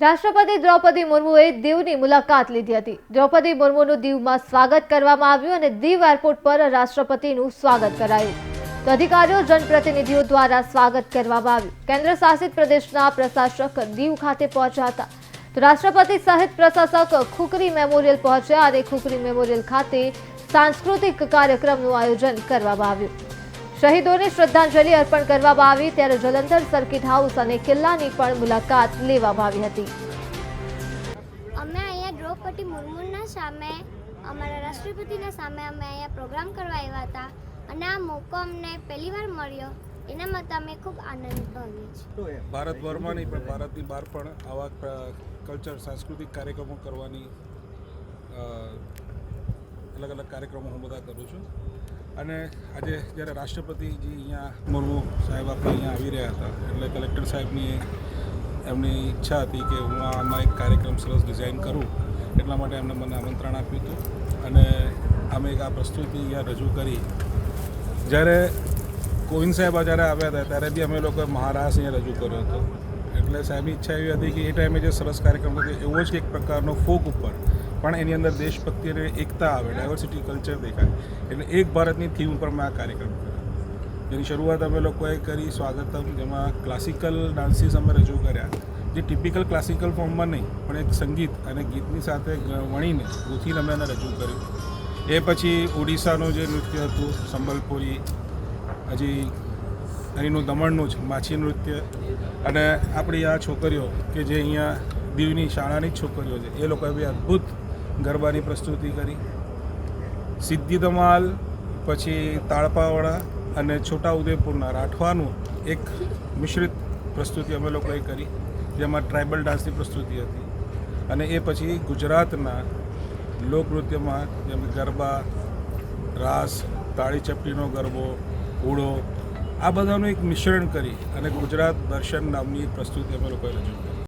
રાષ્ટ્રપતિ દ્રૌપદી મુર્મુએ દીવની મુલાકાત લીધી હતી। દ્રૌપદી મુર્મુનું દીવમાં સ્વાગત કરવામાં આવ્યું અને દીવ એરપોર્ટ પર રાષ્ટ્રપતિનું સ્વાગત કરાયું। તો અધિકારીઓ જનપ્રતિનિધિઓ દ્વારા સ્વાગત કરવામાં આવ્યું। કેન્દ્ર શાસિત પ્રદેશના પ્રશાસક દીવ ખાતે પહોંચ્યા હતા। તો રાષ્ટ્રપતિ સહિત પ્રશાસક ખુકરી મેમોરિયલ પહોંચ્યા અને ખુકરી મેમોરિયલ ખાતે સાંસ્કૃતિક કાર્યક્રમનું આયોજન કરવામાં આવ્યું। શહીદોને શ્રદ્ધાંજલિ અર્પણ કરવામાં આવી ત્યારે જલંધર સર્કિટ હાઉસ અને કિલ્લાની પણ મુલાકાત લેવામાં આવી હતી। અમે અહીંયા દ્રૌપદી મુર્મુના સામે અમારા રાષ્ટ્રપતિના સામે અમે અહીંયા પ્રોગ્રામ કરવા આવ્યા હતા અને આ મોકો અમને પહેલીવાર મળ્યો એના માટે અમે ખૂબ આનંદ ભાવીએ છીએ। ભારતભરમાં નહીં પણ ભારતની બહાર પણ આવા કલ્ચર સાંસ્કૃતિક કાર્યક્રમો કરવાની અલગ અલગ કાર્યક્રમો હું બધા કરું છું અને આજે જ્યારે રાષ્ટ્રપતિજી અહીંયા મુર્મુ સાહેબ આપણે અહીંયા આવી રહ્યા હતા એટલે કલેક્ટર સાહેબની એમની ઈચ્છા હતી કે હું આમાં એક કાર્યક્રમ સરસ ડિઝાઇન કરું એટલા માટે એમને મને આમંત્રણ આપ્યું હતું અને અમે એક આ પ્રસ્તુતિ અહીંયા રજૂ કરી। જ્યારે કોવિંદ સાહેબ જ્યારે આવ્યા હતા ત્યારે બી અમે લોકોએ મહારાસ અહીંયા રજૂ કર્યો હતો એટલે સાહેબની ઈચ્છા એવી હતી કે એ ટાઈમે જે સરસ કાર્યક્રમ હતો એવો જ એક પ્રકારનો ફોક ઉપર પણ એની અંદર દેશભક્તિ અને એકતા આવે, ડાયવર્સિટી કલ્ચર દેખાય એટલે એક ભારતની થીમ ઉપર મેં આ કાર્યક્રમ કર્યો જેની શરૂઆત અમે લોકોએ કરી સ્વાગતમ, જેમાં ક્લાસિકલ ડાન્સીસ અમે રજૂ કર્યા જે ટિપિકલ ક્લાસિકલ ફોર્મમાં નહીં પણ એક સંગીત અને ગીતની સાથે વણીને ગૂંથીને અમે એને રજૂ કર્યું। એ પછી ઓડિશાનું જે નૃત્ય હતું સંબલપુરી, હજી અહીંનું દમણનું જ માછી નૃત્ય અને આપણી આ છોકરીઓ કે જે અહીંયા દીવની શાળાની જ છોકરીઓ છે એ લોકોએ બી અદ્ભુત ગરબાની પ્રસ્તુતિ કરી। સિદ્ધિ ધમાલ, પછી તાળપાવાળા અને છોટાઉદેપુરના રાઠવાનું એક મિશ્રિત પ્રસ્તુતિ અમે લોકોએ કરી જેમાં ટ્રાઇબલ ડાન્સની પ્રસ્તુતિ હતી અને એ પછી ગુજરાતના લોકનૃત્યમાં જેમ ગરબા, રાસ, તાળી ચપટીનો ગરબો, ઘોડો આ બધાનું એક મિશ્રણ કરી અને ગુજરાત દર્શન નામની એક પ્રસ્તુતિ અમે લોકોએ રજૂ કરી।